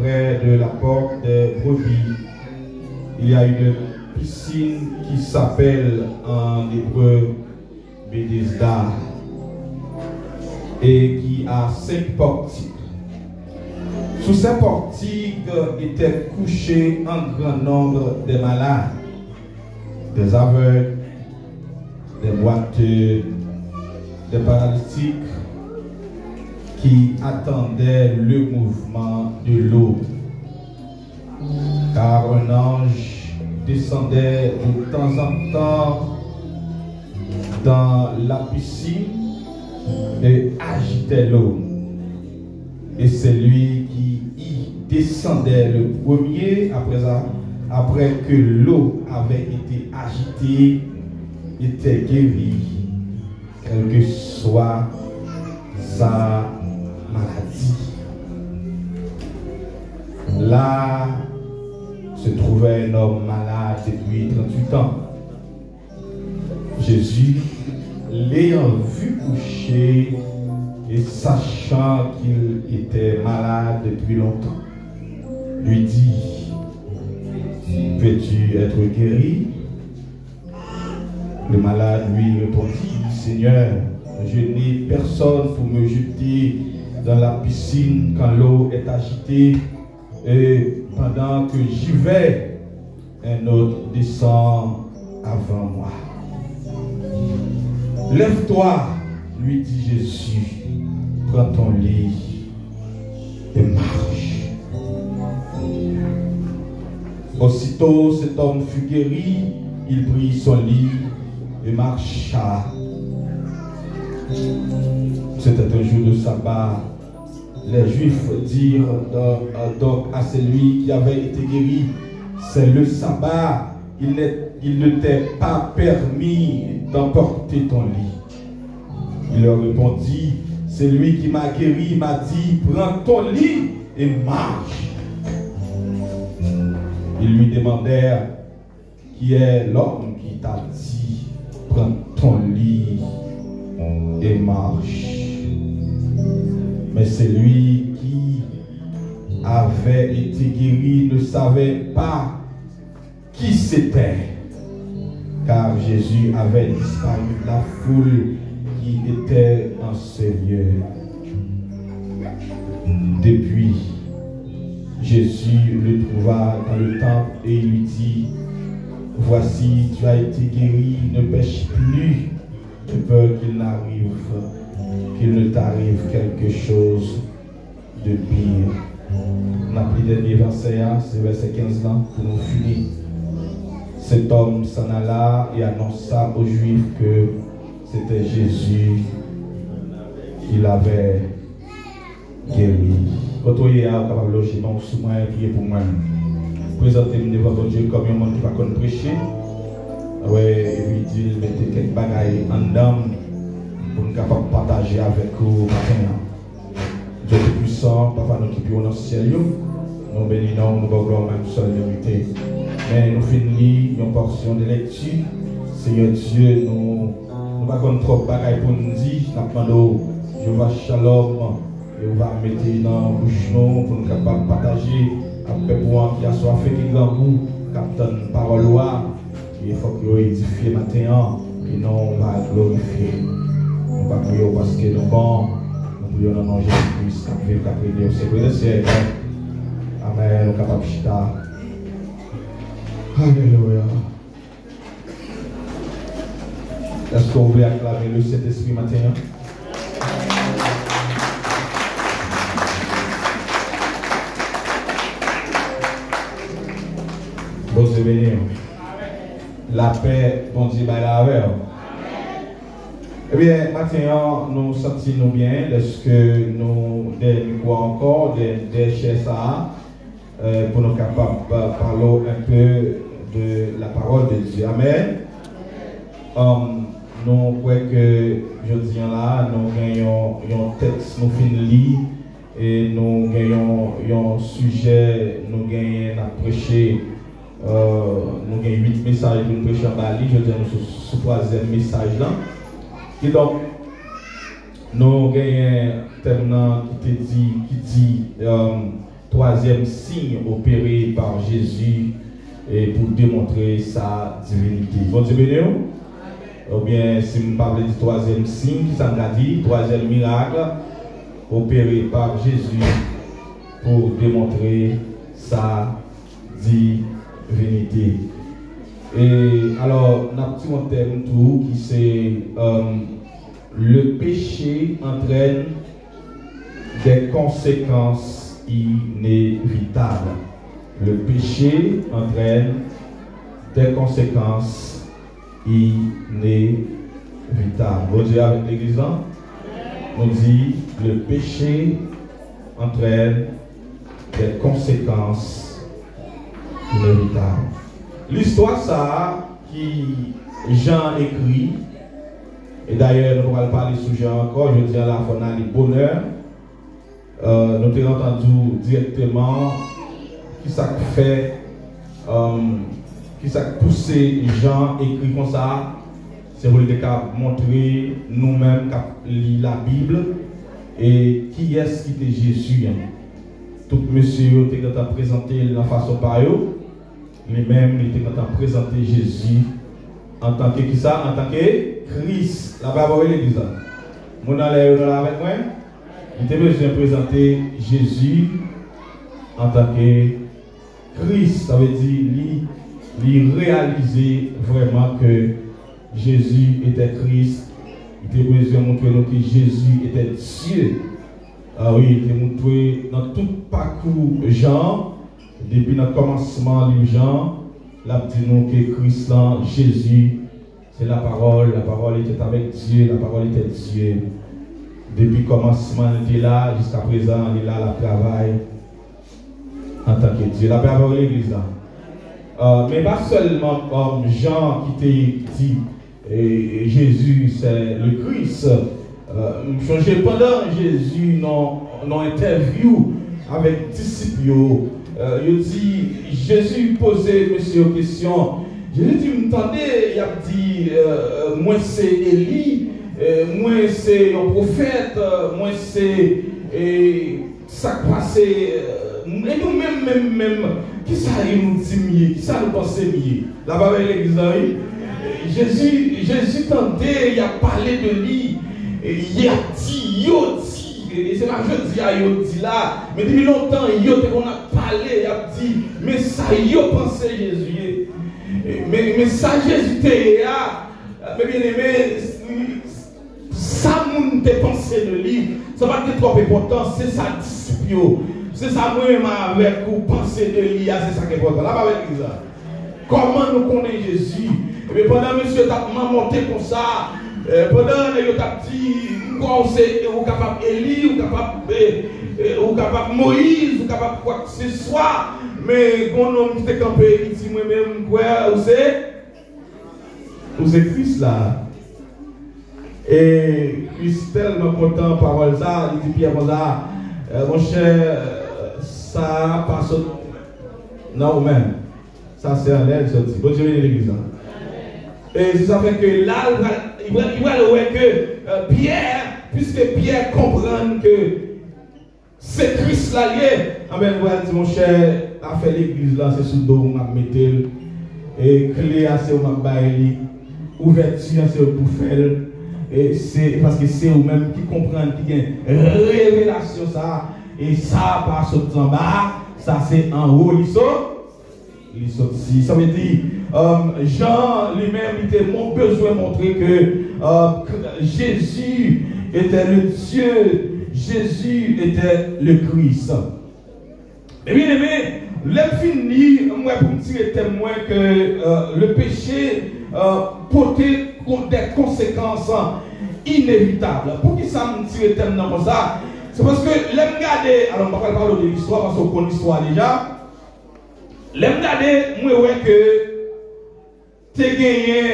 près de la porte des brebis, il y a une piscine qui s'appelle en hébreu Bethesda et qui a 5 portiques. Sous ces portiques étaient couchés un grand nombre de malades, des aveugles, des boiteux, des paralytiques qui attendaient le mouvement de l'eau. Car un ange descendait de temps en temps dans la piscine et agitait l'eau. Et c'est lui qui y descendait le premier après que l'eau avait été agitée, était guéri, quelle que soit sa maladie. Là se trouvait un homme malade depuis 38 ans. Jésus, l'ayant vu coucher et sachant qu'il était malade depuis longtemps, lui dit: veux-tu être guéri? Le malade lui répondit: Seigneur, je n'ai personne pour me jeter dans la piscine quand l'eau est agitée, et pendant que j'y vais, un autre descend avant moi. Lève-toi, lui dit Jésus, prends ton lit et marche. Aussitôt cet homme fut guéri, il prit son lit et marcha. C'était un jour de sabbat. Les Juifs dirent donc à celui qui avait été guéri: c'est le sabbat, il ne t'est pas permis d'emporter ton lit. Il leur répondit: celui qui m'a guéri m'a dit, prends ton lit et marche. Ils lui demandèrent: qui est l'homme qui t'a dit, prends ton lit et marche? Mais celui qui avait été guéri ne savait pas qui c'était, car Jésus avait disparu de la foule qui était en ce lieu. Depuis, Jésus le trouva dans le temple et il lui dit: voici, tu as été guéri, ne pêche plus, de peur qu'il ne t'arrive quelque chose de pire. On a pris le dernier verset, c'est verset 15 là, pour nous finir. Cet homme s'en alla et annonça aux Juifs que c'était Jésus qui l'avait guéri. Quand on est capable de loger, donc sous moi, priez pour moi. Présentez-moi devant votre Dieu comme un monde qui va prêcher. Ouais, et lui dit, mettez quelques bagailles en dame pour nous capables de partager avec vous matin. Dieu est puissant, papa nous qui vivons dans le ciel, nous bénissons, nous gloire même seul vérité. Mais nous finissons une portion de lecture. Seigneur Dieu, nous ne pas trop de bagailles pour nous dire, nous demandons, je vais shalom, et on va mettre dans la bouche pour nous capables de partager avec pour qui a soif et qui grand goût, captain parole. Il faut que nous édifions matin et non on va glorifier. On va prier parce que nous bons, nous prions dans le nom de Jésus-Christ, nous vivons qu'à prier au Seigneur du ciel. Amen, nous sommes capables de chita. Alléluia. Est-ce qu'on veut acclamer le Saint-Esprit matin? Bon, c'est béni. La paix, bon Dieu, by la avec. Eh bien, maintenant, nous sentons bien, est-ce que nous quoi encore, des chers ça, pour nous capables de parler un peu de la parole de Dieu. Amen. Nous croyons que, je dis là, nous gagnons un texte, nous finissons et nous gagnons un sujet, nous gagnons à prêcher. Nous avons 8 messages pour nous prêcher en Bali. Je dis nous sur le 3e message là. Et donc, nous avons un thème qui dit troisième signe opéré par Jésus et pour démontrer sa divinité. Bon Dieu béni. Ou bien, si vous parlez du troisième signe, ça m'a dit, troisième miracle opéré par Jésus pour démontrer sa divinité. Et alors, on a un petit thème tout qui c'est le péché entraîne des conséquences inévitables. Le péché entraîne des conséquences inévitables. Vous dites avec l'église, on dit le péché entraîne des conséquences inévitables. L'histoire ça qui Jean écrit, et d'ailleurs nous allons parler sous Jean encore, je dis à la fois dans le bonheur, nous avons entendu directement qui ça fait, qui ça poussé Jean écrit comme ça, c'est pour montrer nous-mêmes qui lit la Bible et qui est-ce qui était Jésus. Tout monsieur était quand présenté de la façon par eux. Lui-même, il était quand présenté Jésus en tant que qui ça? En tant que Christ. La Bible est l'église. Mon allez avec moi. Il était besoin de présenter Jésus en tant que Christ. Ça veut dire, il réaliser vraiment que Jésus était Christ. Il était besoin de montrer que Jésus était Dieu. Ah oui, il était montré dans tout parcours Jean. Depuis notre commencement, les gens, là, dit-nous que Christ, Jésus, c'est la parole était avec Dieu, la parole était Dieu. Depuis le commencement, il était là, jusqu'à présent, il est là, la travail en tant que Dieu. La parole est l'église là. Mais pas seulement Jean qui t'a dit, Jésus, c'est le Christ. Pendant Jésus, dans interview avec disciples, il dit, Jésus posait monsieur une question. Jésus dit, vous m'entendez, il a dit, moi c'est Élie, moi c'est un prophète, moi c'est ça passé. Et nous-mêmes, qui ça nous dit mieux, qui ça nous pense mieux. Là-bas, l'église, Jésus tendait, il a parlé de lui, il a dit, et c'est là que je dis à Yodi là, mais depuis longtemps, on a parlé, il a dit, mais ça, il a pensé Jésus. Mais ça, Jésus était là, mais bien aimé, ça, moun te pensé de lui, ça va être trop important, c'est sa disciple. C'est ça, moi-même, avec vous penser de lui, c'est ça qui est important. Là, avec lui, comment nous connaissons Jésus? Mais pendant monsieur t'a monté comme ça, pendant que tu as dit, vous capable Élie, vous capable Moïse, vous capable quoi que ce soit, mais quand on s'est campé, il dit moi-même, quoi, vous êtes Christ là. Et puis tellement content parole ça, il dit Pierre ça, mon cher, ça passe non même, ça c'est un aide sorti. Bonne journée l'église. Et ça fait que là, il va voir que Pierre, puisque Pierre comprend que c'est Christ là, amen, voilà, mon cher, a fait l'église là, c'est sous le dos, on a mis et clé assez, on a baillé, ouverture assez pour faire, et c'est parce que c'est vous-même qui comprend, qui a révélation ça, et ça passe en bas, ça c'est en haut, il sorti. Ça veut dire, Jean lui-même, il était besoin de montrer que Jésus était le Dieu, Jésus était le Christ. Et bien aimé, l'infini, moi pour me tirer témoin que le péché portait des conséquences inévitables. Pour qui ça me tire témoin comme ça? C'est parce que l'aime garder, alors on va pas parler de l'histoire parce qu'on connaît l'histoire déjà. L'aime garder, moi ouais que t'es gagné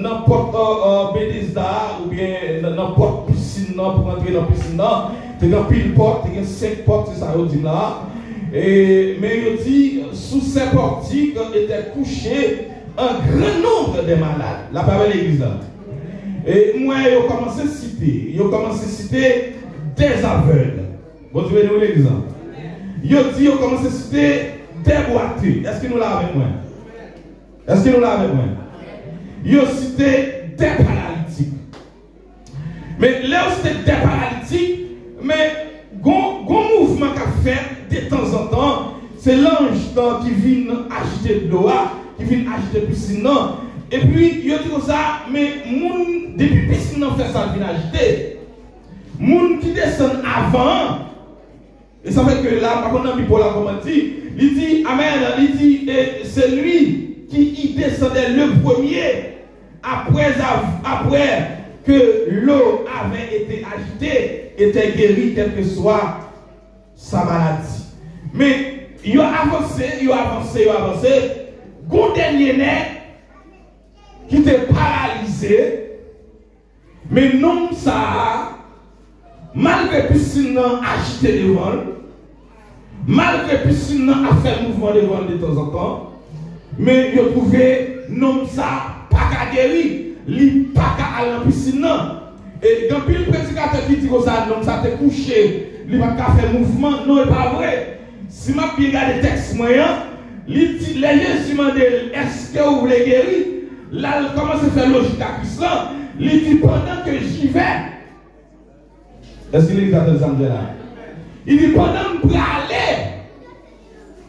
n'importe Bethesda ou bien n'importe piscine pour entrer dans la piscine, tu as pile porte, tu as 5 portes, c'est ça qu'on dit là. Mais il dit, sous ces portiques était couché un grand nombre de malades. La parole de l'église là. Et moi, ils ont commencé à citer. Ils ont commencé à citer des aveugles. Vous trouvez nous l'exemple. Ils ont commencé à citer des boiteux. Est-ce que nous l'avons avec moi? Est-ce que nous l'avons avec moi? Ils ont cité des paralytiques. Mais là où c'était des paralytiques, mais un mouvement qu'a fait de temps en temps, c'est l'ange qui vient agiter de l'eau, qui vient agiter la piscine. Et puis, il dit comme ça, mais depuis la piscine fait ça, il vient agiter. Moun qui descend avant, et ça fait que là, par contre, dans Bible, il dit, Amen, il dit, c'est lui qui y descendait le premier, après que l'eau avait été agitée, était guéri, quelle que soit sa maladie. Mais il a avancé. Gon dernier net qui était paralysé, mais non ça, malgré piscine agité devant, malgré piscine a fait mouvement devant de temps en temps, mais il a trouvé non ça pas qu'à guérir. Li pas qu'à aller en piscine. Et quand le prédicateur qui dit que ça, non, ça t'est couché, il pas qu'à faire mouvement, non, c'est pas vrai. Si je bien regarde le texte moyen, il dit, les Jésus m'a dit, est-ce que vous voulez guérir? Là, il commence à faire logique à Christ. Il dit, pendant que j'y vais, est-ce qu'il est exactement ça là? Il dit, pendant que je vais aller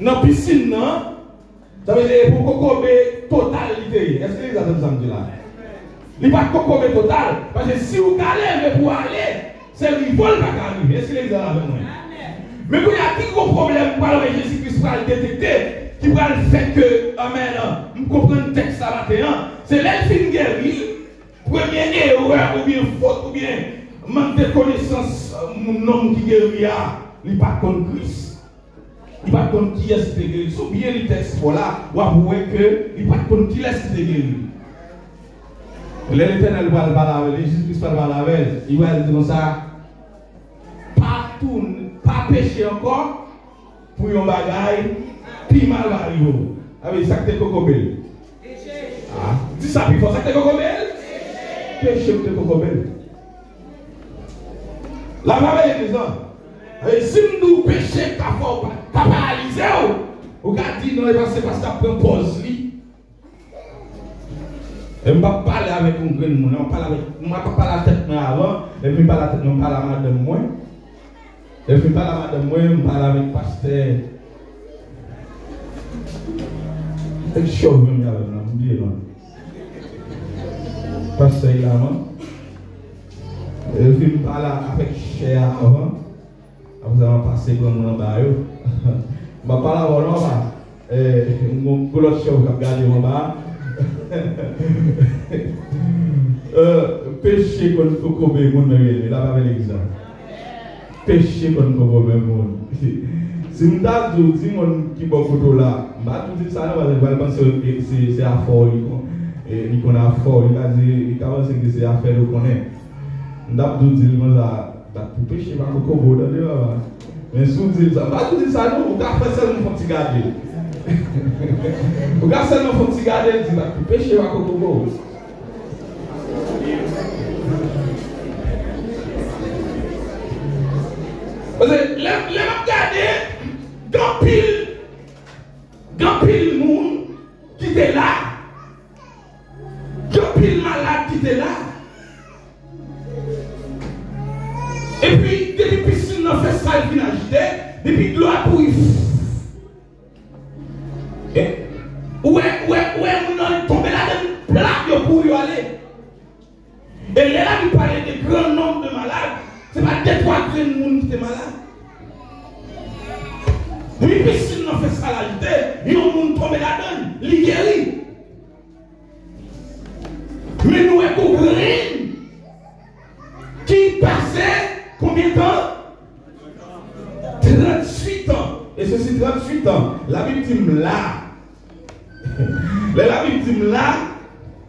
dans la piscine, non? Ça veut dire, pour qu'on ait totalité. Est-ce qu'il est exactement ça là? Il n'y a pas de cocobé total. Parce que si vous allez pour aller, c'est le vol qui va arriver. Est-ce que les gens avec moi? Mais il y a un gros problème pour Jésus-Christ pour le détecter, qui va le faire que, amen, nous comprenons le texte à matin. C'est l'elfine guéri, première erreur, ou bien faute, ou bien manque de connaissance, mon homme qui guérit, il n'est pas contre Christ. Il n'est pas contre qui est-ce qui est guéri. Si bien le texte pour là, vous avouez qu'il n'est pas contre qui est-ce qui est guéri. L'Éternel va le parler, Jésus-Christ va le parler, il va dire comme ça, pas pécher encore, pour un bagaille, puis mal va arriver. Avec ça que t'es cocobel. Dis ça plus fort, ça que t'es cocobel? Pécher que t'es cocobel. La parole est disant, si nous péchons, t'as paralysé, ou t'as dit non, c'est parce que t'as pris une pause. Je ne vais pas parler avec un grand monde, je ne vais pas parler à la tête avant, et puis pas la tête, je ne parle à madame moi. Et puis pas la madame moi, je parle avec le pasteur. C'est chaud, je vais oublier. Pasteur, il a et puis je parle avec cher avant. Après, ça va passer comme un bas. Je ne vais pas parler avant, je vais regarder mon bas. Péché contre Kokobé, mon mari, là pas l'exemple. Péché contre Kokobé, mon. Si je dis mon qui beaucoup là, je dis ça, je vais penser que c'est à fort, il connaît à fort, il pense que c'est à faire, il connaît. Je dis pour pécher par Kokobé, mais si je dis ça, je dis ça, non, vous avez seulement pour garder. Vous avez seulement pour garder, pour pécher par Kokobé. Parce que les regardez, grand pile monde qui était là, grand pile malade qui était là. Et puis, depuis que piscine n'a fait ça, il vient agiter, depuis que l'eau a pourri. Où est-ce qu'on tombé là-dedans, plaque pour y aller. Et là, il parlait de grand nombre de malades. Ce n'est pas des trois grands monde qui étaient malades. Oui, puis s'il n'a fait ça là, il y a un monde tombé là-dedans, il guérit. Mais nous avons qui passait combien de temps? 38 ans. Et ceci 38 ans. La victime là. La victime là.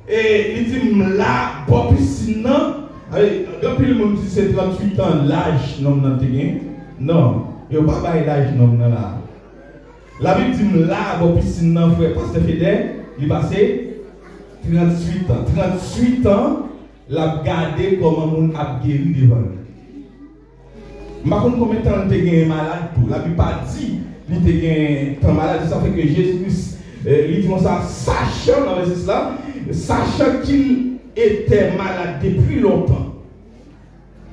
Et il dit là, pour piscine. Depuis le monde dit c'est 38 ans, l'âge non non, il n'y a pas l'âge non là. La victime là, pour piscine non, frère Pasteur Fidèle, il est passé 38 ans. 38 ans, l'a gardé comment on a guéri devant lui. Je ne sais pas combien de temps il était malade pour. La Bible pas dit qu'il était malade. Ça fait que Jésus-Christ, il dit ça, sachant dans le islam, sachant qu'il était malade depuis longtemps.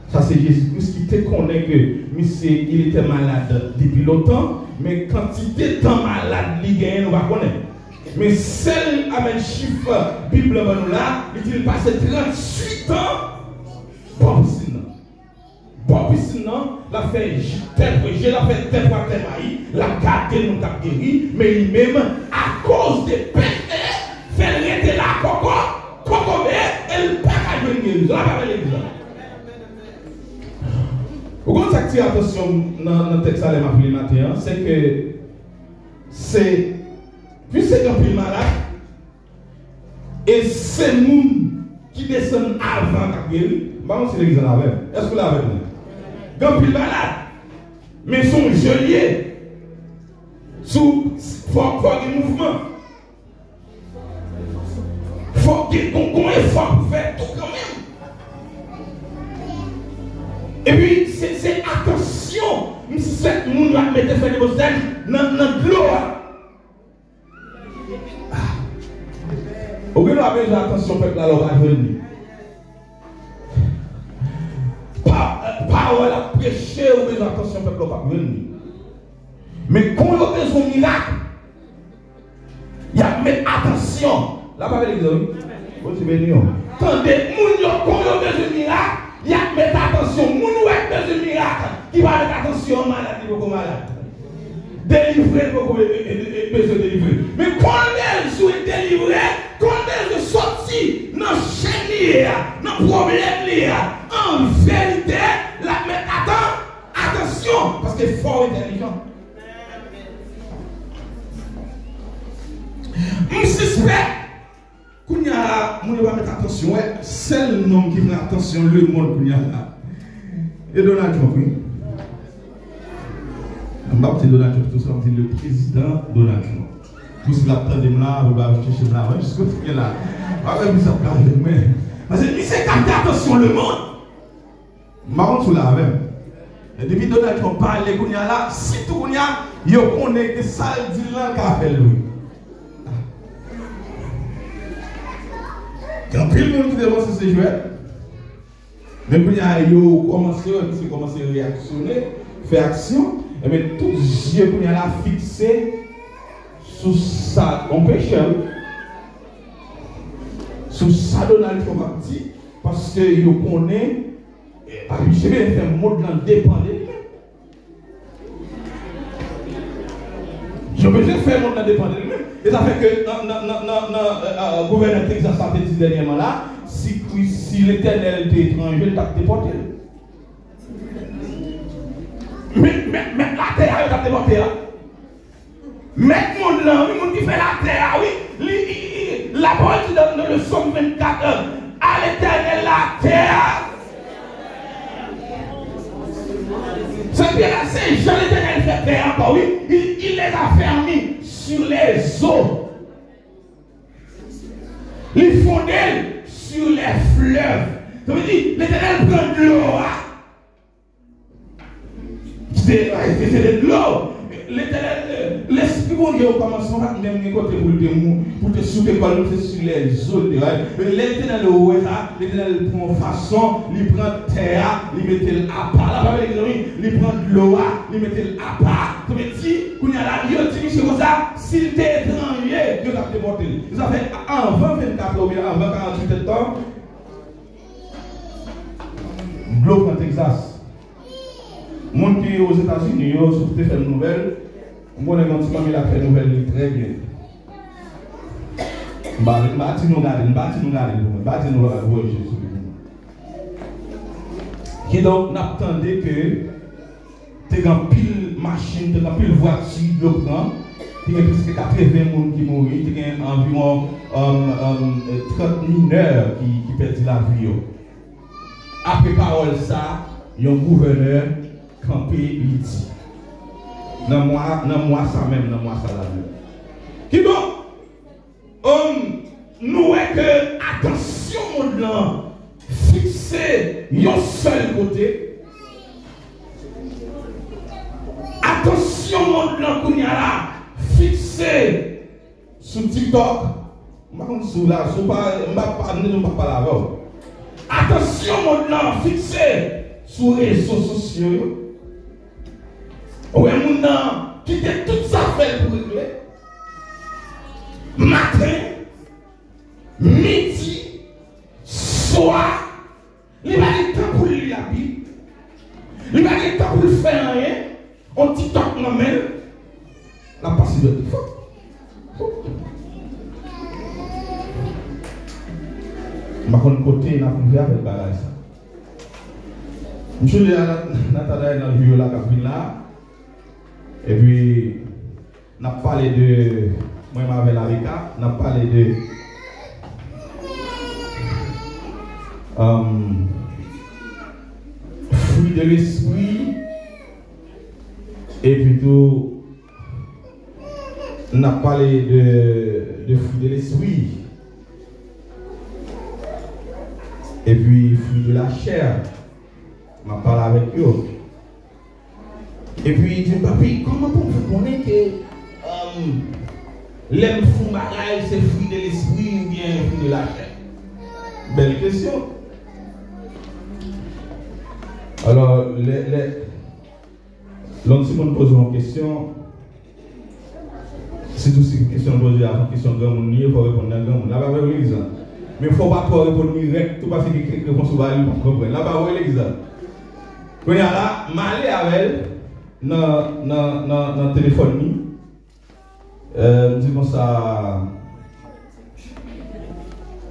Ça c'est Jésus-Christ qui te connaît que monsieur, il était malade depuis longtemps, mais quand il était malade, il gagne, on va connaître. Mais celle avec le chiffre Bible là, il passe 38 ans pour piscine. Pour piscine, la fait tel projet, la fait tel fois tel maïs, la gardé nous t'a guéri, mais lui-même, à cause des péchés, fait rester là, coco, elle pas à jouer une guérison. La parole est là. Vous comprenez ça qui tire attention dans le texte à l'emappelé matin, c'est que c'est. Puis c'est un peu malade. Et c'est nous qui descendent avant la guérir. Bon, c'est l'exemple avec. Est-ce que vous l'avez vu? Quand il est malade, mais son geôlier, sous des mouvements. Il faut qu'on ait effort pour faire tout quand même. Et puis, c'est attention. Si c'est nous qui mettons faire des bossages dans l'eau. Au lieu d'avoir besoin d'attention, peuple, alors va venir. Parole à prêcher, au besoin d'attention, peuple, va venir. Mais quand on a besoin de miracle, il y a mettre attention. La parole est l'exemple. Vous êtes béni. Tendez, quand on a besoin de miracle, il y a mettre attention. Moun ou a besoin de miracle, qui va mettre attention malade, beaucoup malade. Délivrer, beaucoup besoin de délivrer. Mais quand elle souhaite délivrer, quand elle est sortie dans le chaîne, dans le problème, en vérité, la mettre attention, parce qu'elle est fort intelligent. Je suspect qu'on y a, on va mettre attention, c'est le nom qui met attention, le monde qu'on y a là. Et Donald Trump, oui. C'est Donald Trump, tout ça, c'est le président Donald Trump. Tout ce là, vous là, vous allez chercher là, jusqu'au final là. Parce que c'est capter attention le monde. Marron tout là même. Et depuis Donald Trump parle, qu'on y a là, si tout qu'on y a, il connaît que ça dit là qu'a fait lui. Quand tout le monde qui dénonce ces jouets, même quand il a commencé à réactionner, faire action, et bien tous les yeux qu'on a fixés sur ça, on peut chercher. Sur ça, Donald Trump a dit, parce qu'il connaît, je vais faire un mot dans dépend de lui. Je vais faire un mot dans dépend de lui. Et ça fait que le gouverneur Texas a dit dernièrement là, si l'Éternel était étranger, il t'a déporté. Mais la terre, il t'a déporté. Mais le monde qui fait la terre, oui, la parole qui donne dans le psaume 24, à l'Éternel la terre. C'est bien là, c'est Jean l'Éternel fait terre encore, oui, il les a fermés sur les eaux. Il fondait sur les fleuves. Ça veut dire, l'Éternel prend de l'eau. C'est de l'eau. L'Éternel, l'Esprit de Dieu au commencement, même côté pour te soulever sur les eaux. L'Éternel, l'Éternel prend façon, il prend terre, il met à part. La parole il prend de l'eau, il met à part. Ça veut dire, qu'on y a là, il dit comme ça, s'il était étranger, Dieu va te déporter. Ça fait avant 24 ou bien avant 48 ans, de l'eau en Texas. Les gens qui sont aux États-Unis, ils ont fait une nouvelle. Moi, je vais faire une nouvelle très bien. Je vais nous regarder. Qui donc n'attendait que tu as pile machine, tu as pile voiture, tu as plus que 80 personnes qui mourent, tu as environ 30 mineurs qui perdent la vie. Après parole ça, il y a un gouverneur campé ici. Dans moi ça même, dans moi ça là même. Qui donc, nous est que attention mon fixé un seul côté. Attention, monde là, fixé sur TikTok. Je ne vais pas là. Attention, mon nom fixé sur les réseaux sociaux. Ouais, mon nom qui était tout ça fait pour régler. Matin, midi, soir, il va y temps pour lire la Bible. Il va y temps pour faire rien. On TikTok non même. La possibilité. Je vais côté dans le avec le bagage. Je suis dans le vidéo là. Et puis, on a parlé de. Moi, je m'appelle Arika. On a parlé de. Fruit de l'esprit. Et plutôt. On a parlé de fruit de l'esprit. Et puis, fruit de la chair. On parle avec eux. Et puis, il dit, papi, comment on peut connaître que l'aime fou bagaille, c'est fruit de l'esprit ou bien fruit de la chair? Belle question. Alors, l'on si on pose une question, c'est aussi une question posée à une question de grand monde, il faut répondre à grand monde. Là-bas, vous l'exemple. Mais il ne faut pas trop répondre direct, tout parce que quelqu'un répond sur la ligne pour comprendre. Là-bas, vous l'exemple. Quand il y a là, je vais aller avec dans le téléphone. Je dis comme ça.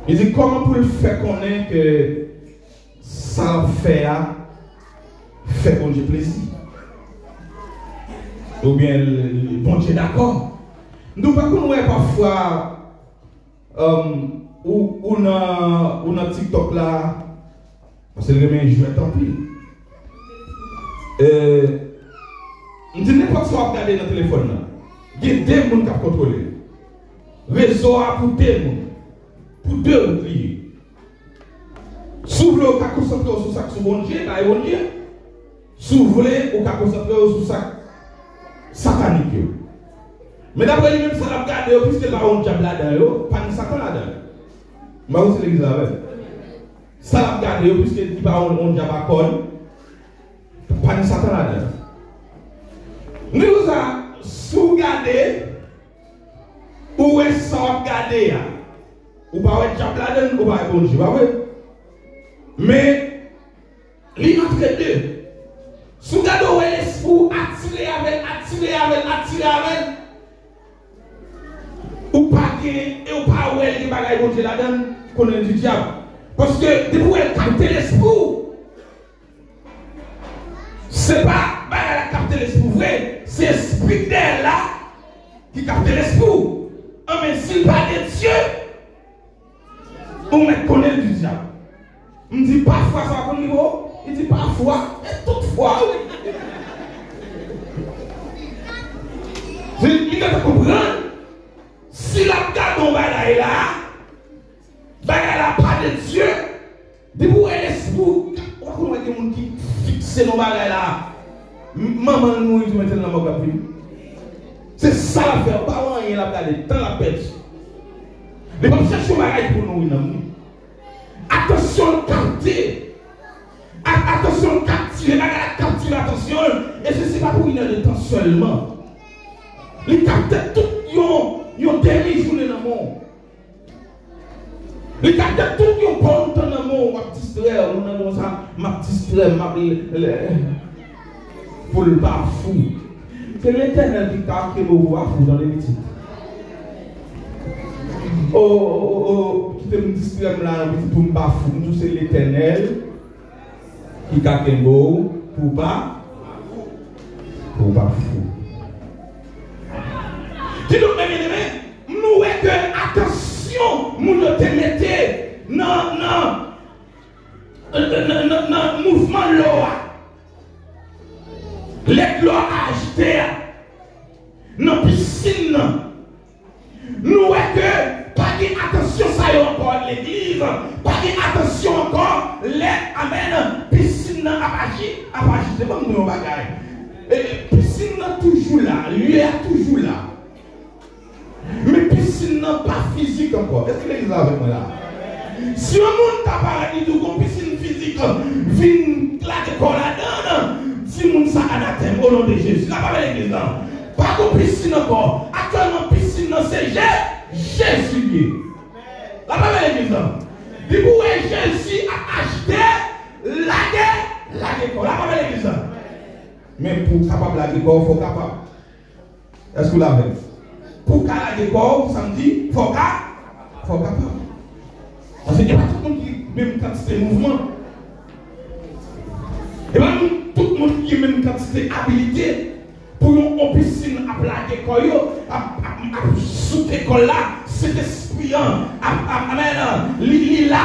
Il dit comment pour le faire connaître que ça fait bon Dieu plaisir. Ou bien bon Dieu d'accord. Nous pas qu'on voit parfois ou dans TikTok là, parce que le remède joue tant pis. Je dis n'importe quoi regarder dans le téléphone là. Il y a deux personnes qui contrôlent. Réseau pour deux personnes. Pour deux oubliés. Si vous voulez, vous pouvez concentrer sur ça qui est bon Dieu, bah bon Dieu. Si vous voulez, vous pouvez concentrer sur ça satanique. Mais d'après lui-même, ça l'a regardé, puisque là on diable là-dedans, pas de Satan là-dedans. Mais où c'est l'église avec? Ça l'a regardé, puisque il n'y a pas de diable à corps, pas de Satan là-dedans. Nous avons sous-regardé, ou est-ce qu'on regarde? Ou pas être diable là-dedans, ou pas être bon Dieu, pas vrai? Mais, il y a entre deux. Si vous regardez l'esprit, attirer avec, ou pas et ou pas ouais les bagages bon Dieu là-dedans, qu'on est du diable. Parce que depuis elle capte l'esprit, c'est pas elle a capté l'esprit vrai, c'est l'esprit d'elle là qui capte l'esprit. Mais s'il pas de Dieu, on me connaît du diable. On me dit parfois ça va au niveau, il dit parfois, et toutefois. Il doit comprendre. Si la garde on bagaille là, bagaille là pas de Dieu, depuis où est l'esprit, on va dire des gens qui fixent nos bagailles là, maman nous dit maintenant dans ma vie. C'est ça l'affaire, pas rien la garder, tant la pète. Les gens cherchent des bagailles pour nous. Attention, capter. Attention, capturer, capturer, attention. Et ce n'est pas pour une heure de temps seulement. Les capteurs, tout yon demi-journée dans le monde. Les capteurs, tout yon bon temps dans le monde. Ma distraire, ma distraire, pour le bas fou. C'est l'Éternel qui t'a créé au bas fou dans les métiers. Qui te me distraire là, pour me bas fou. C'est l'Éternel qui t'a créé pour bas fou. Dis donc, mes bien-aimés, nous voyons que, attention, nous ne te mettez dans le mouvement de l'eau. Les gloires agitées, dans la piscine. Nous voyons que, pas de attention ça y est encore l'église. Pas de attention encore les amen. Piscine à agir, c'est pas mon bagage. Piscine toujours là, lieu est toujours là. Mais piscine pas physique encore. Est-ce que l'église est avec moi là? Si on monde t'a parlé de piscine physique, vient claquer corps là-dedans, si on ça anathème au nom de Jésus, la parole de l'église là. Pas de piscine encore. Actuellement, piscine c'est Jésus. La parole de l'église là. Du coup, Jésus a acheté la corps. La parole de l'église là. Mais pour capable la corps, il faut capable. Est-ce que vous l'avez? Pour la corps, ça me dit, il faut capable. Parce qu'il n'y a pas tout le monde qui a même quantité de mouvement. Et bien, tout le monde qui a même quantité d'habilité pour une piscine à plaquer l'école, à sauter l'école là, cet esprit, amen, il là,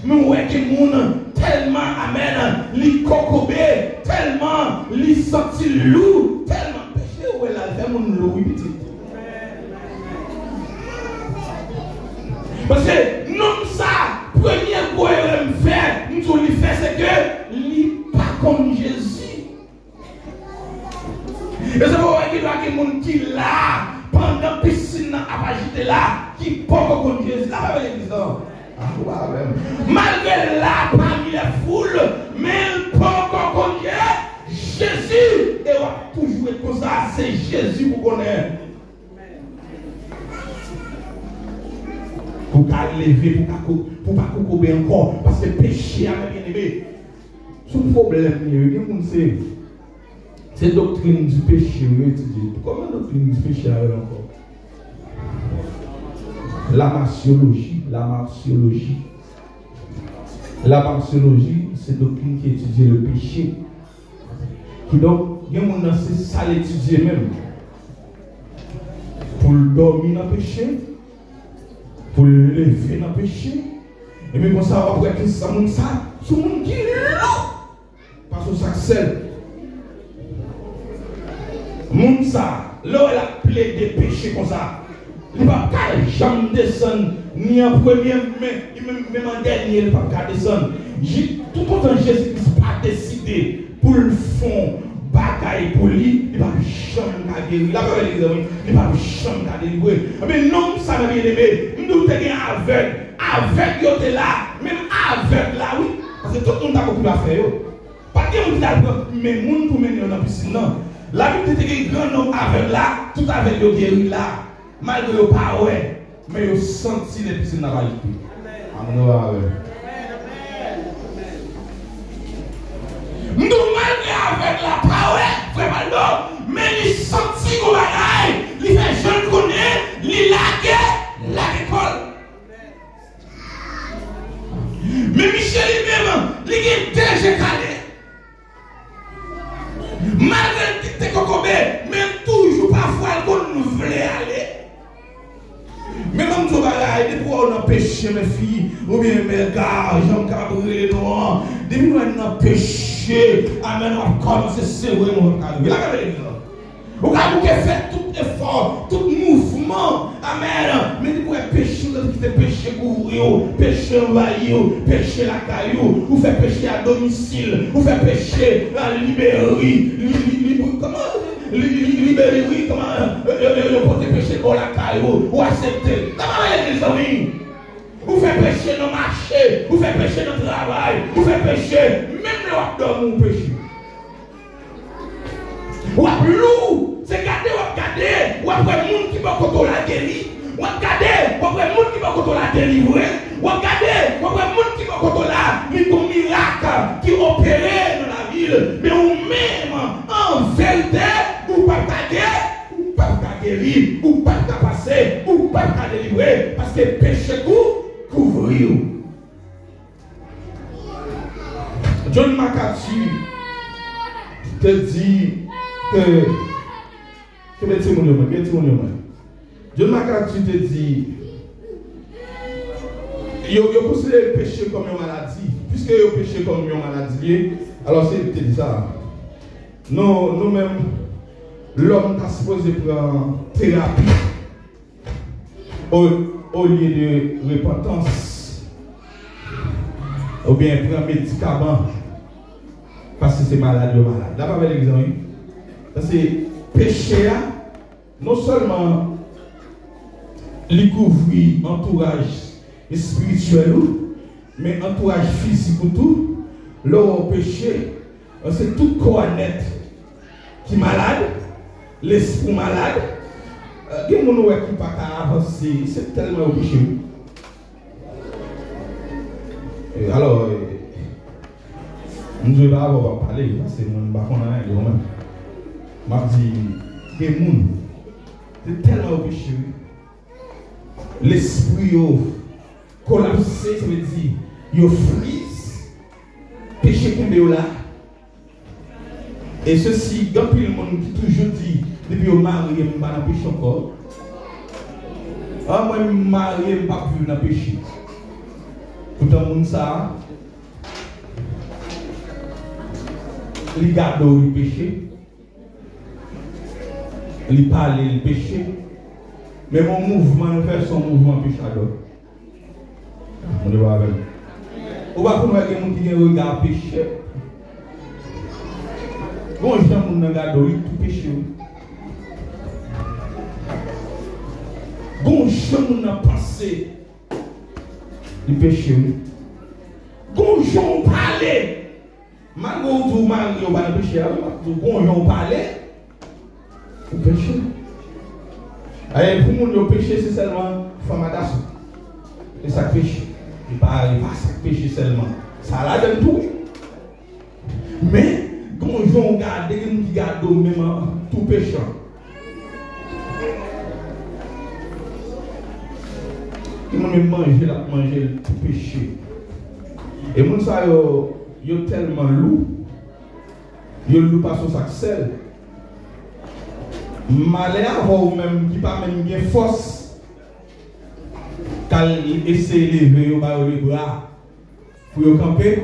mais ouais, que monde tellement, amen, il cocobé, tellement, il senti loup, tellement péché, ouais, là, il y a mon loup, petit. Parce que non ça, premier quoi il me fait, nous lui fait c'est que il pas comme Jésus. Et c'est pourquoi il y a des gens qui là, pendant piscine à agiter là, qui pas comme Jésus. Là, pas l'église. Malgré là, parmi les foules, mais pas comme Jésus. Et on va toujours être comme ça, c'est Jésus pour connaître. Pour pas lever, pour pas couper encore, parce que péché a bien aimé. Ce problème, c'est la doctrine du péché. Comment la doctrine du péché encore? La martiologie. La martiologie, c'est la doctrine qui étudie le péché. Qui donc, il y a des gens qui ça l'étudier même. Pour dormir dans le péché. Pour lever dans le péché. Et même comme ça, on va voir que ça, tout le monde qui est là. Parce que ça c'est. Moun ça, là elle a plaidé péché comme ça. Il ne va pas jamais descendre, ni en premier, même en dernier, il ne va pas descendre. Tout autant Jésus-Christ n'a pas décidé pour le fond. Bagaille pour lui, il va jamais guérir. La parole de Dieu, il va jamais délivrer. Mais non, ça m'a bien aimé. Nous sommes aveugle. Aveugle, il est là. Même aveugle là, oui. Parce que tout le monde a beaucoup à faire. Pas que vous avez mais monde pour mener dans la piscine. Non. La Bible dit que grand homme aveugle là, tout avec le guéri là. Malgré le pas, ouais. Mais il senti les piscines dans la vie. Amen. Nous malgré avec la parole, vraiment non, mais il sentit qu'on bagaille, il fait jeune connaît, il lague l'école. Mais Michel lui-même, il est déjà calé. Malgré tes cocobés, mais toujours parfois qu'on voulait aller. Mais comme tu vas depuis on a péché mes filles, ou bien mes gars, Jean Cabré, noirs, depuis nous on a péché, amen, on a commencé à se serrer mon carré. La caméra. Vous avez fait tout effort, tout mouvement, amen. Mais vous avez péché, vous avez péché pour péché envahi, péché la caillou, vous faites péché à domicile, vous faites péché à libérer, comment libérer, oui, comment le porter péché pour la caillou, ou accepter. Comment les amis? Vous faites péché dans le marché, vous faites péché dans le travail, vous faites péché, même le wap dormi ou péché. Wap lou, c'est garder, wap moun qui va contre la guérir, wap moun qui va contre la délivrer, wap moun qui va contre la miracle qui opérait dans la ville, mais ou même en vérité, ou pas garder, ou pas guérir, ou pas passer, ou pas délivrer, parce que péché couvrir. John MacArthur te dit que John MacArthur te dit il considère le péché comme une maladie. Puisque le péché comme une maladie, alors c'est te dit ça. Nous-mêmes, l'homme a supposé prendre thérapie. au lieu de repentance, ou bien prendre médicament, parce que c'est malade ou malade. Là, pas l'exemple. Parce que péché, non seulement il couvre entourage spirituel, mais entourage physique ou tout, leur péché, c'est tout corps net qui est malade, l'esprit malade. Il y a des gens qui ne peuvent pas avancer, c'est tellement péché. Alors, nous ne devons pas parler, parce que nous ne pouvons pas parler. Je dis, il y a des gens, c'est tellement péché. L'esprit collapsé, ça veut dire, il frise, péché tombe là. Et ceci, il y a plus de monde qui toujours dit, depuis au marié, je ne vais pas pécher encore. Ah, moi, je suis marié, je ne vais pas vivre dans le péché. Tout le monde ça, il garde le péché, il parle le péché, mais mon mouvement fait son mouvement péchador. On est avec nous. On va voir quelqu'un qui regarde péché. Bon, je ne regarde tout péché. Bon, je ne pensé du péché. Bon, je ne parle. Malgré tout, malgré le péché, bon, je ne parle. Du péché. Et pour nous, le péché, c'est seulement famadation. C'est ça le péché. Il pas ça péché seulement. Ça la donne tout. Mais, quand on regarde, qui garde même tout péché. Qui m'a manger tout péché. Et mon ça yo tellement lourd. Yo lourd pas son sac sel. Malheur ou même qui pas même bien force. Quand il essaie de lever le bras pour camper,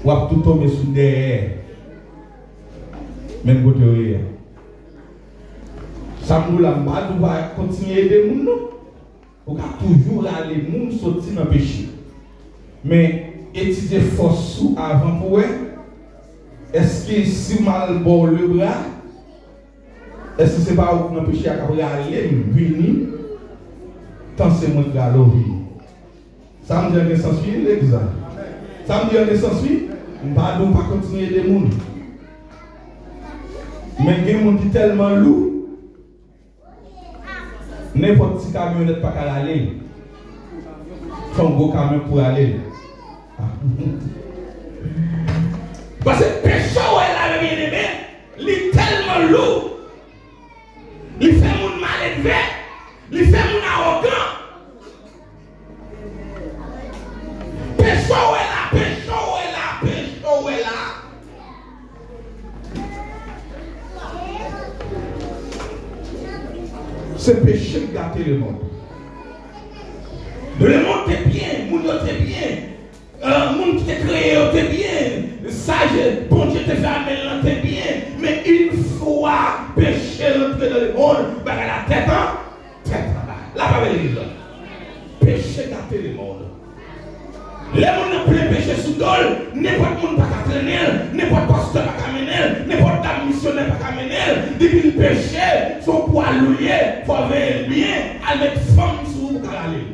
ou à tout tomber sous derrière. Même côté. Ça nous l'a mal, on va continuer à aider les gens. On va toujours aller les gens sortir dans le péché. Mais étudier force avant pour eux. Est-ce que si mal bon le bras, est-ce que ce n'est pas dans le péché à aller venir? Tant c'est moi qui vais aller. Ça me dit un sens l'exemple. Ça me dit un sens on ne va pas continuer à aider les gens. Mais il y a des gens qui sont tellement lourds. N'importe qui camionnette pas qu'à aller. Son gros camion pour aller. Parce que péché est là, bien aimé, il est tellement lourd. Il fait mon mal élevé. Il fait mon arrogant. Péché est là, péché est là, péché est là. C'est péché de gâter le monde. Le monde est bien, le monde est bien. Le monde qui t'a créé est bien. Sage, bon Dieu te fait amener t'es bien. Mais une fois péché rentré dans le monde, bah la tête en tête là. Là, pas l'église. Péché gâter le monde. Les gens n'ont plus péché sous dol, n'importe monde pas traîner, n'importe pasteur pas mener, n'importe dame missionnaire pas mener. Depuis le péché, son poids loué, il faut veiller bien, à mettre femme sur vous aller.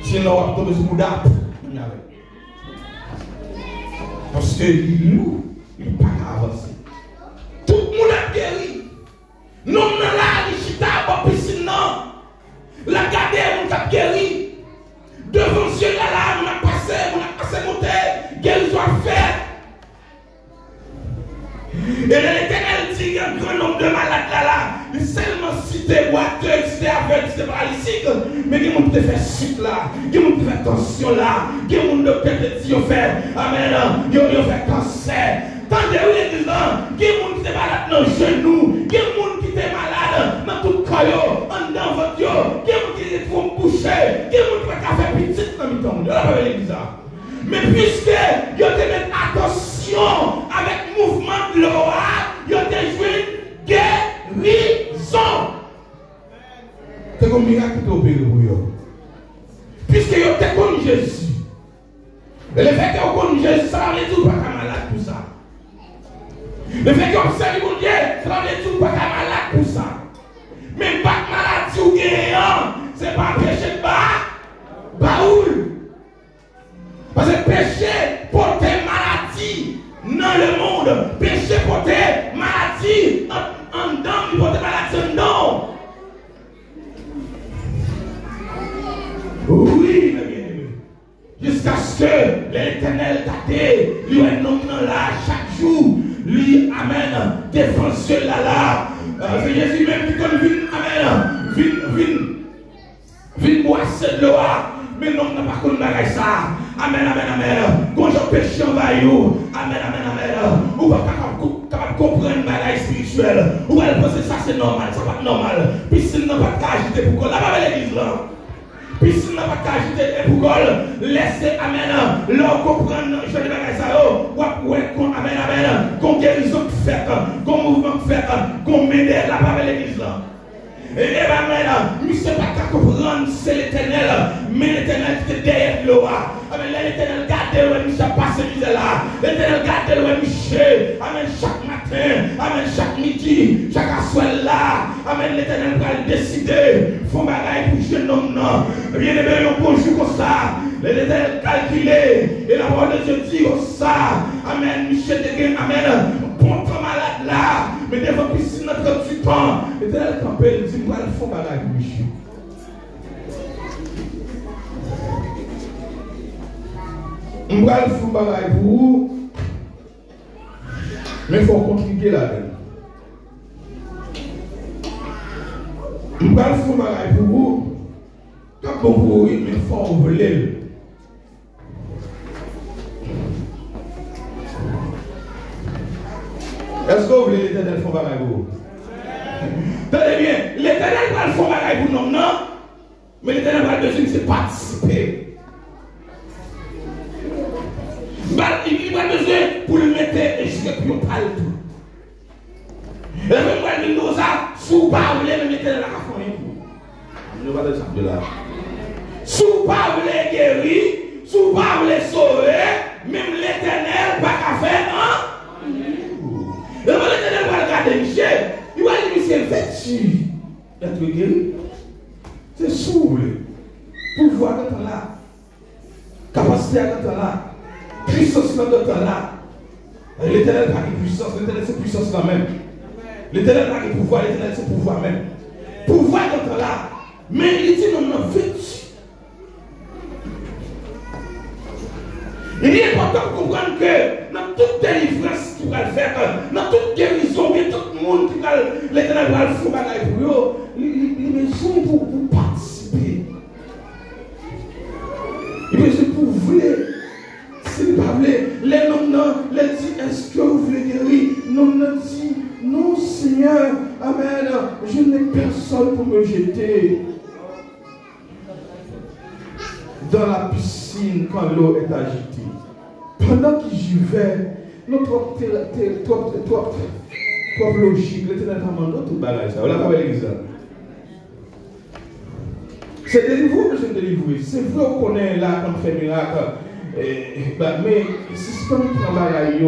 Sinon, on va tomber sur le parce que nous, il n'est pas avancer. Tout le monde a guéri. Non, non, là, il chita à la piscine, non. La garder, on a guéri. Devant Dieu, là, on a passé monter, guérison à faire. Et l'Éternel dit qu'il y a un grand nombre de malades là, il seulement cité boiteux, cité aveugle, cité paralytique, mais il y a des gens qui fait suite là, il y a des gens qui fait tension là, il y a des gens qui fait, amen, il y a fait cancer. Tandis que l'église là, il y a des gens qui sont malades dans le genou, il y a des gens qui sont malades dans tout le corps, en dans votre il y a des gens qui sont bouchés, il y a des gens qui ont fait petit dans le temps, de l'église là. Mais puisque vous devez mettre attention avec le mouvement de l'OA, vous devez jouer une guérison. Le fait qu'on observe mon Dieu, ça veut dire que tu n'es pas malade pour ça. Même pas de maladie ou guérison, c'est pas péché de baoul. Parce que péché porte maladie dans le monde. Péché porte maladie en dedans, il porte maladie en dedans. Oui, mes bien-aimés. Jusqu'à ce que l'Éternel gâté, lui un homme là chaque jour, lui amène défenseur là. C'est Jésus même qui donne amen, vin boisser de l'eau, mais non, n'a pas connu ça. Amen, amen, amen. Quand je péché en vaillou, amen, amen, amen. Ou pas capable comprendre une bagaille spirituelle. Ou va penser ça c'est normal, ça pas normal. Puis s'il n'a pas qu'à agiter pour qu'on la va l'église là. Puis s'il n'a pas qu'à agiter pour qu'on laisse, amen, leur comprendre, je dis bagaille ça, ou amen, amen, qu'on guérison fait, qu'on mouvement fait, qu'on mène la va l'église là. Et amen, mais c'est pas qu'à comprendre, c'est l'Éternel, mais l'Éternel qui est derrière l'eau. Amen, l'Éternel garde le Michel passe là. L'Éternel garde le Michel. Amen, chaque matin, amen, chaque midi, chaque soir là. Amen, l'Éternel va décider. Font bagaille pour jeune homme. Bien aimé, un bon jour comme ça. L'Éternel calculé. Et la parole de Dieu dit comme ça. Amen, Michel de Guin, amen. Bon temps malade là. Mais devant piscine notre 38 ans. L'Éternel campé, il dit, moi, il faut bagaille pour Michel. On va le faire bagaille pour vous, mais il faut contribuer là-dedans. On va le faire bagaille pour vous, quand bon pour vous, mais il faut voler. Est-ce que vous voulez l'Éternel faire bagaille pour vous? Tenez bien, l'Éternel va le faire bagaille pour nous, non? Mais l'Éternel va besoin de participer. Il va besoin pour le mettre et je ne peux pas le tout. Et même quand il nous a, si vous ne voulez le mettre dans la café, je ne vais pas le là. Si vous ne voulez guérir, si vous ne voulez sauver, même l'Éternel va faire un. Et l'Éternel va regarder Michel, il va dire Michel, vêtu d'être guéri. C'est souple. Pouvoir d'être là. Capacité d'être là. Puissance dans notre temps là. L'Éternel n'a pas de puissance, l'Éternel c'est puissance là même. L'Éternel n'a pas de pouvoir, l'Éternel c'est pouvoir même. Pouvoir dans notre temps là. Mais il dit non, non, vite. Il est important de comprendre que dans toute délivrance qu'il va le faire, dans toute guérison, tout le monde qui va l'Éternel va le faire pour eux, il a besoin pour participer. Il a besoin pour vouloir. Si vous voulez, les noms, les dit, est-ce que vous voulez guérir? Non, dit, non, Seigneur, amen, je n'ai personne pour me jeter dans la piscine quand l'eau est agitée. Pendant que j'y vais, notre trop logique, l'Éternel m'a demandé tout bagage. Voilà pas l'exemple. C'est délivré ou c'est délivré? C'est vrai qu'on est là, qu'on fait miracle. Mais si c'est pas un travail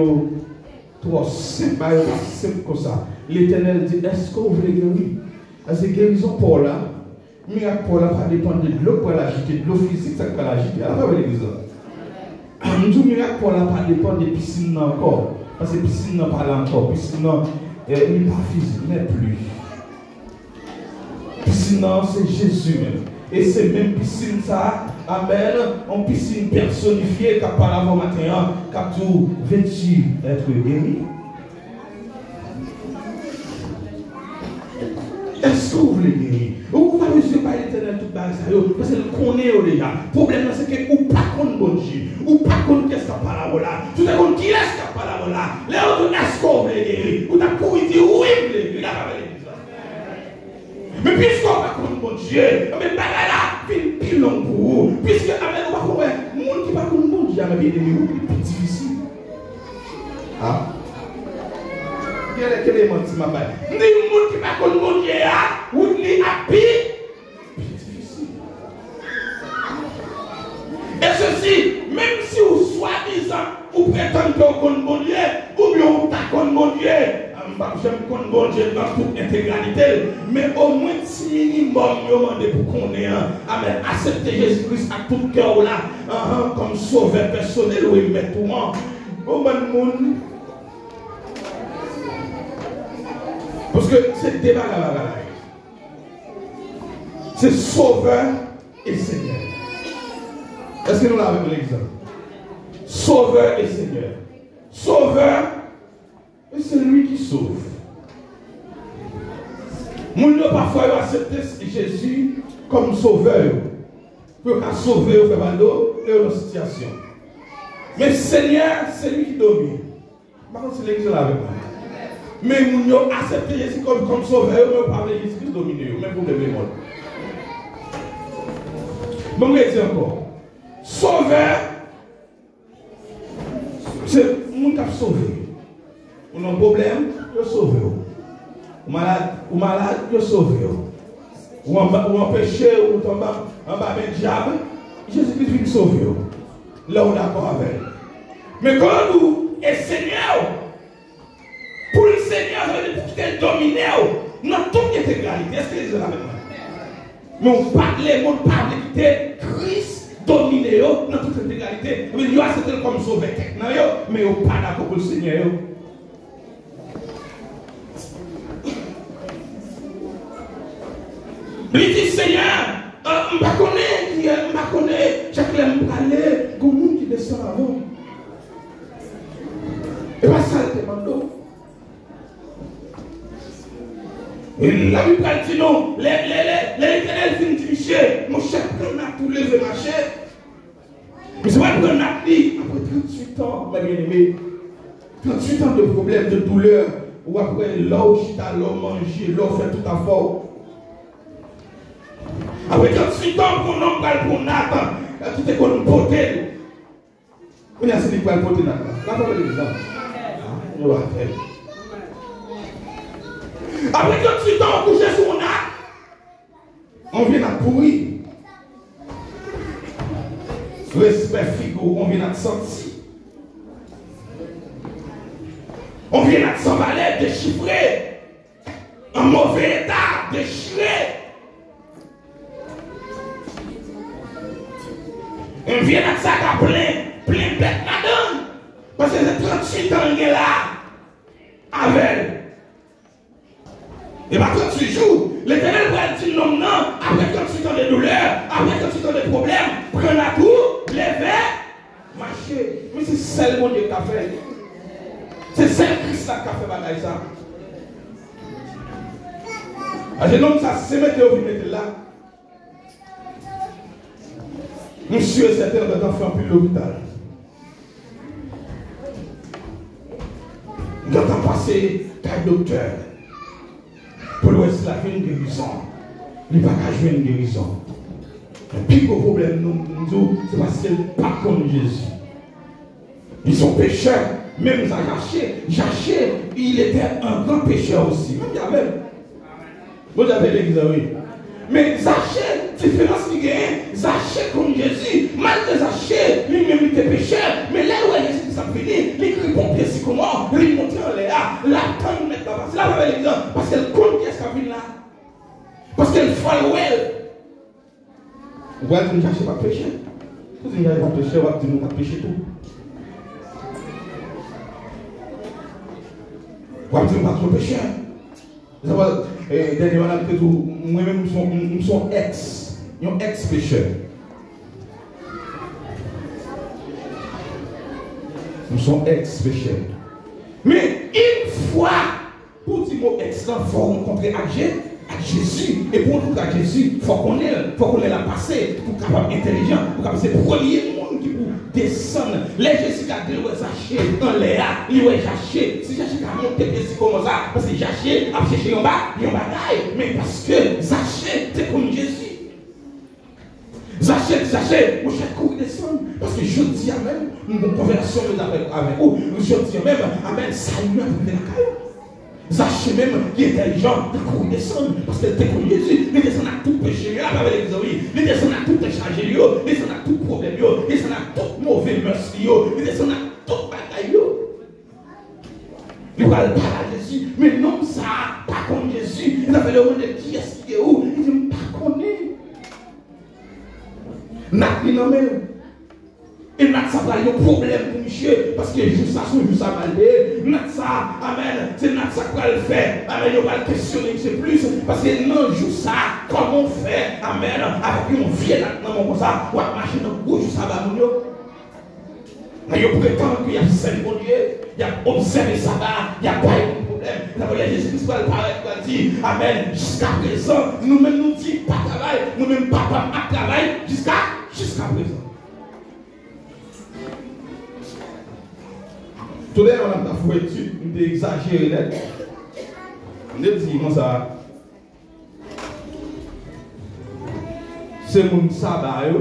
trop simple comme ça, l'Éternel dit, est-ce que vous voulez guérir? Parce que guérison pour là, miracle pour là, pas dépendre de l'eau pour l'agiter, de l'eau physique, ça peut l'agiter. Alors, pas l'exemple. Nous disons miracle pour là, pas dépendre des piscines encore. Parce que piscine n'a pas encore. Piscine n'est pas physique, n'est plus. Piscine, c'est Jésus même. Et c'est même piscine ça, amen, en piscine personnifiée, qui a parlé avant matin, qui a tout vêtu être guéri. Est-ce que vous voulez guérir? Ou pas monsieur par l'Éternel tout bas ça, parce que le connaît déjà. Le problème c'est que ou pas contre bon Dieu, ou pas contre qu'est-ce qu'il parle là. Tout est contre qui est-ce qu'il parle là. Les autres est-ce qu'on veut guérir? Ou t'as pour dire oui, il a pas l'église. Mais puisqu'on va contre bon Dieu, mais pas là, pile long pour vous. Puisque amen, on va comprendre, le monde qui va contre bon Dieu, mais bien aimé, c'est plus difficile. Ah? Quel est mon petit maman? Le monde qui va contre bon Dieu, ou il a plus difficile. Et ceci, même si vous soi-disant, vous prétendez qu'on contre bon Dieu, ou bien on t'a contre bon Dieu, j'aime qu'on bon Dieu dans toute intégralité, mais au moins si minimum demandé pour qu'on ait amen, accepter Jésus-Christ à tout cœur là, comme sauveur personnel ou mettre tout le monde. Au monde. Parce que c'est débat là. C'est sauveur et Seigneur. Est-ce que nous l'avons l'exemple? Sauveur et Seigneur. Sauveur, c'est lui qui sauve. Nous parfois accepter Jésus comme sauveur. Pour qu'il sauve au Fabando et dans la situation. Mais Seigneur, c'est lui qui domine. Par contre, c'est l'exemple avec moi. Mais nous avons accepté Jésus comme sauveur, nous parlons de Jésus-Christ dominé, même pour le monde. Bon, je vais dire encore. Sauveur, c'est nous qui avons sauvé. On a un problème, je sauve. Ou malade, je sauve. Ou en péché, ou en bas de diable, Jésus-Christ vient sauver. Là, on est d'accord avec. Mais quand nous, et Seigneur, pour le Seigneur, pour qu'il domine, dans toute intégralité, est-ce que les gens avec moi? Mais on parle, les mots parlent de Christ domine dans toute intégralité. Mais il y a certains comme sauveur, mais on pas d'accord pour le Seigneur. Il dit Seigneur, je ne connais, chaque fois que je vais comment qui descend avant. Et pas ça, le demande. Et la Bible dit non, l'Éternel finit de tricher, mon chef prend à tout lever marcher. Mais c'est pas prendre à lui, après 38 ans, ma bien-aimée, 38 ans de problèmes, de douleur, ou après l'eau, chita, l'eau manger, l'eau fait tout à fort. Après 38 ans, pour nous, pour Nathan, tout est comme potel. On a essayé de faire le potel Nathan. Là, pas de l'exemple. Je vais faire. Après 38 ans, on couche sur mon âme. On vient à pourrir. Respect figo, on vient à sentir. On vient à s'emballer, déchiffrer. En mauvais état, déchiré. On vient à ça plein bête là-dedans. Parce que c'est 38 ans qu'il est là. Avec. Et pas 38 jours. L'Éternel va dire non, non. Après 38 ans de douleur, après 38 ans de problèmes, prenez à tout, levez, marchez. Mais c'est seulement Dieu qui a fait. C'est seul Christ qui a fait bagaille ça. Un homme, ça se mettait au mettre là. Monsieur et certains de temps fait un peu l'hôpital. Nous avons passé par le docteur. Pour l'Ouest, la vie une guérison. Il n'y a pas qu'à jouer une guérison. Le plus gros problème, nous, c'est parce qu'ils ne pas comme Jésus. Ils sont pécheurs. Même Zaché, il était un grand pécheur aussi. Vous avez l'église, oui. Mais Zaché, différence qu'il gagne, Zaché comme Jésus, malgré Zaché, lui-même il était pécheur, mais là où Jésus s'est fini, il crie bon pied, c'est comment, il monte en l'air, la tente met là-bas. C'est là où elle l'exemple, parce qu'elle compte qu'est-ce qu'elle vient là. Parce qu'elle follow elle. Vous voyez que nous cherchons pas péché. Vous n'avez pas péché, vous avez dit nous pas péché tout. Vous avez dit nous pas trop péché. Dernièrement, moi-même, nous sommes ex-pécheurs. Nous sommes ex-pécheurs. Mais une fois, pour dire mot ex, il faut rencontrer à Jésus. Et pour rencontrer à Jésus, il faut qu'on ait la passé, pour être capable intelligent, pour capable c'est le premier monde qui peut descendre. Les Jésus qui a dit, ouais, Zaché, dans l'air, il ouais, Zaché. Si Zaché a monté, c'est comme ça, parce que Zaché a cherché en bas, il y a un bagaille. Mais parce que Zaché, c'est comme Jésus. Zaché, mon cher cours descendre. Parce que je dis amen, une conversation avec vous. Je dis même, amen, salut à la caille. Zaché même, qui est intelligent, il court descendre. Parce qu'il était comme Jésus. Il descend à tout péché, il descend à tout décharger, il descend à tout problème, il descend à tout mauvais merci, il descend à tout bagaille. Il va parler à Jésus, mais non, ça, pas comme Jésus. Il a fait le monde de qui est-ce qui est où? Il dit, pas connaît. N'a pas même. Et n'a ça va un problème pour monsieur, parce que juste ça, son juste à malder. N'a ça, amen, c'est n'a ça qu'on va le faire. Amen, il va le questionner, c'est plus. Parce que non, juste ça, comment on fait, amen, avec une vieille maintenant, comme ça, ou à marcher dans le gauche, ça va nous. Mais il prétend qu'il y a servi mon Dieu, il y a observé ça, il n'y a pas de problème. D'abord, il y a Jésus-Christ qui va le paraître, qui va dire, amen, jusqu'à présent, nous-mêmes nous disons pas travail, nous-mêmes papa à travail, jusqu'à présent. Tout à l'heure, on a fait une étude, on a exagéré. On a dit comme ça. C'est mon sabbat,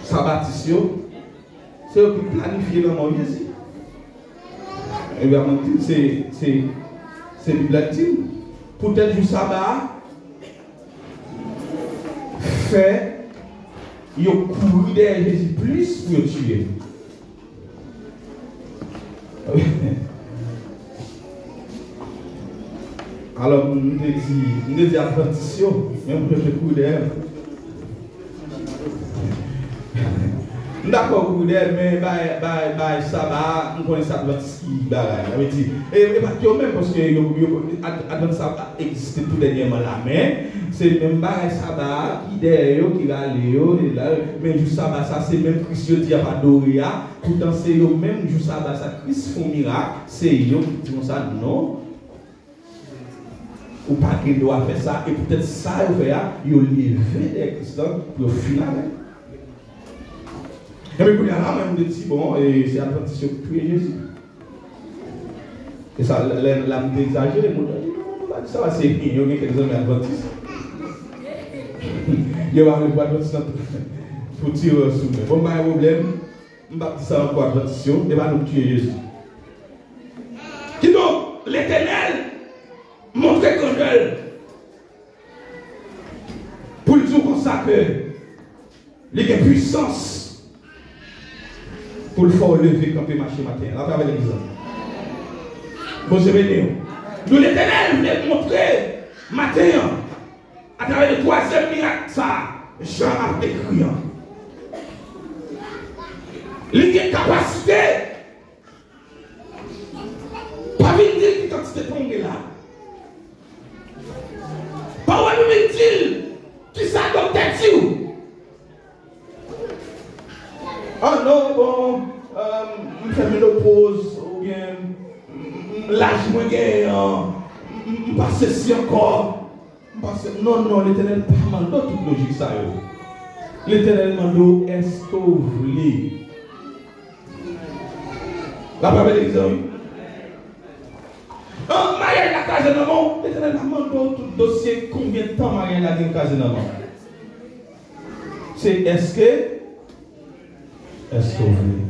sabbatisio, c'est eux qui planifient dans mon Jésus. Et bien, c'est biblique. Peut-être du sabbat, fait, il y a couru derrière Jésus plus pour le tuer. Alors, nous disons adventisio, même que je cours derrière. D'accord, cours derrière, mais ça va, nous connaissons adventisio qui bagaille. Et pas que même parce que adventisio a existé tout dernièrement là, mais c'est même bagaille ça va qui derrière, qui va aller, mais juste ça va, ça c'est même Christ qui dit à adorer. Pourtant, c'est eux même, juste ça va, ça Christ font miracle, c'est eux qui disent ça, non. Ou pas qu'il doit faire ça, et peut-être ça, il a levé des Christians pour finir. Et puis, il y a là même des petits bon, et c'est Adventiste qui prie Jésus. Et ça, l'âme d'exagérer, ça va, c'est il y a quelques hommes Adventistes. Il y a un Adventiste pour tirer sous nous. Bon, pas de problème, on va dire ça encore Adventiste, et va nous tuer Jésus. Qui donc, l'Éternel, montrez grandeur pour le dire comme ça que il y a puissance pour le faire lever quand il marche matin. Là, avec l'exemple. Bon, je vais dire. Nous, l'Éternel voulait montrer matin à travers le troisième miracle, ça, Jean a écrit. Il y a capacité. Pas venir dire que quand tu es tombé là. Pas venir dire qui ça donc t'es où? Ah non, bon, je fais une pause, ou bien, l'âge moins gagnant, je passe ceci encore. Non, non, l'Éternel pas mandé toute logique ça. L'Éternel mandé est-ce que vous voulez? La parole d'exemple. Mariage la case de maman, l'Éternel a mandé tout dossier, combien de temps mariage la case de maman? C'est est-ce que vous voulez?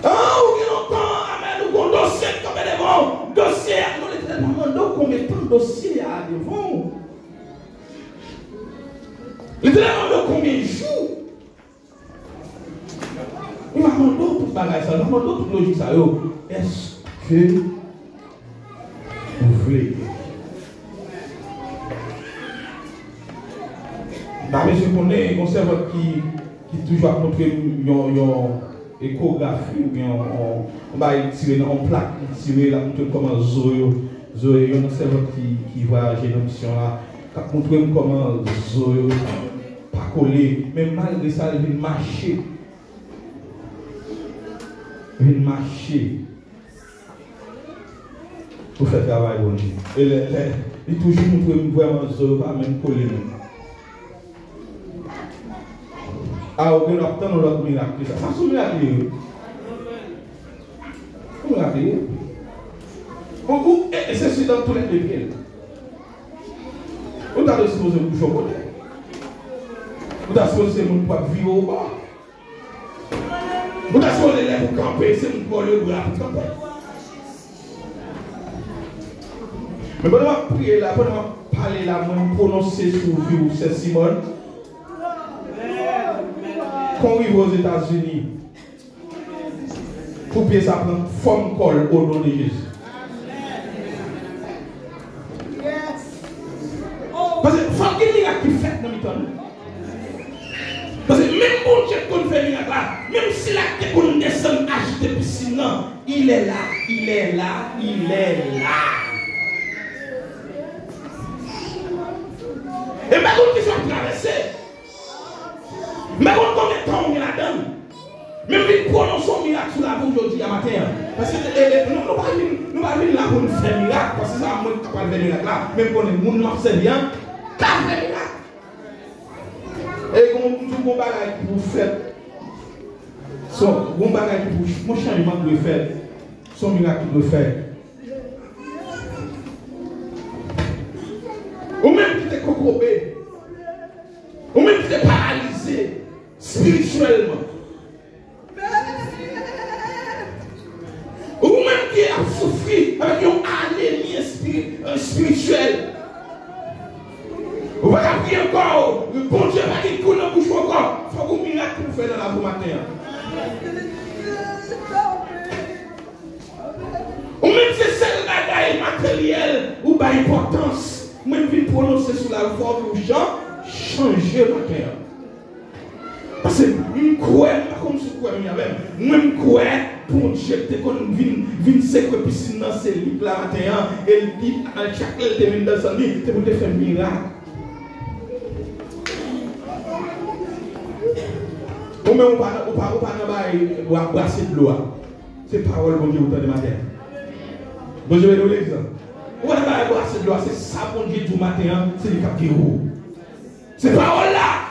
Ah, ou bien longtemps, amen, ou un dossier comme devant, dossier, non, l'Éternel a mandé combien de temps dossier à devant? L'Éternel a mandé combien de jours? Il m'a demandé toute bagage, il m'a demandé toute logique ça. Est-ce que vous voulez? Je connais un serveur qui toujours montré une échographie ou bien on va tirer en plaque, tirer la montre comment Zoé, un serveur qui voyage dans la mission là, qui montre comment Zoé pas collé, mais malgré ça, il vient marcher. Il vient marcher pour faire travail bon Dieu. Et il toujours montre vraiment Zoé pas même collé. Ah, ok, on attend l'autre miracle. Ça, c'est un miracle. Un miracle. Et c'est dans tous les deux pieds. On t'a supposé boucher au côté. On t'a supposé mon poids vivre au bas. On t'a supposé les pour camper, c'est mon poids le bras pour camper. Mais pendant que je prie là, pendant que je parle là, je prononcer sur vous, c'est Simone. Quand on arrive aux États-Unis, pour que ça prenne forme col au nom de Jésus. Parce que il faut qu'il y ait un miracle qui fait dans le temps. Parce que même bon Dieu qu'on fait miracle là, même si la tête qu'on descend agité piscine, il est là, il est là, il est là. Et ma route qui soit traversée, ma route combien de temps on est là-dedans. Même si nous prononçons un miracle sur la route aujourd'hui à matin. Parce que nous ne pouvons pas venir là pour nous faire miracle. Parce que ça va être capable de faire miracle là. Même quand les gens ne savent bien, pas faire miracle. Et quand vous avez pour faire, son bagage pour mon changement de faire, son miracle de faire. Ou même qui est cocobé, ou même qui est paralysé spirituellement. Ou même qui a souffert avec une anémie spirituelle. Vous ne pouvez pas prier encore. Le bon Dieu va dire qu'on a bouche encore. Il faut un miracle pour faire dans la matin. Ou même si c'est le bagage matériel ou pas importance, même si prononcer sur la voix du chant, changer matin. Parce que nous croyons, pas comme si nous croyons, même croyons pour Dieu que qu'on vient secouer piscine dans ces livres là matin, et il dit à chaque fois que tu dans son lit, c'est pour te faire un miracle. Ou même on pas brasser de l'eau. C'est parole bon Dieu au temps de matin. Bon Dieu, je vais donner l'exemple. On va pas brasser de l'eau, c'est ça bon Dieu du matin, c'est le cap qui roule. C'est parole là.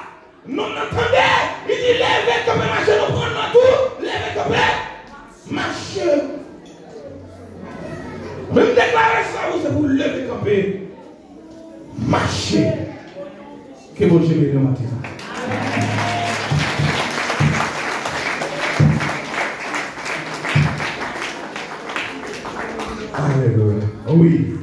Non, entendez. Il dit lève comme un marché, nous prenons tout. Lève comme un marché. Même déclarer ça, c'est pour lever comme un marché. Que bon Dieu bénisse le matin. Alléluia. Oui.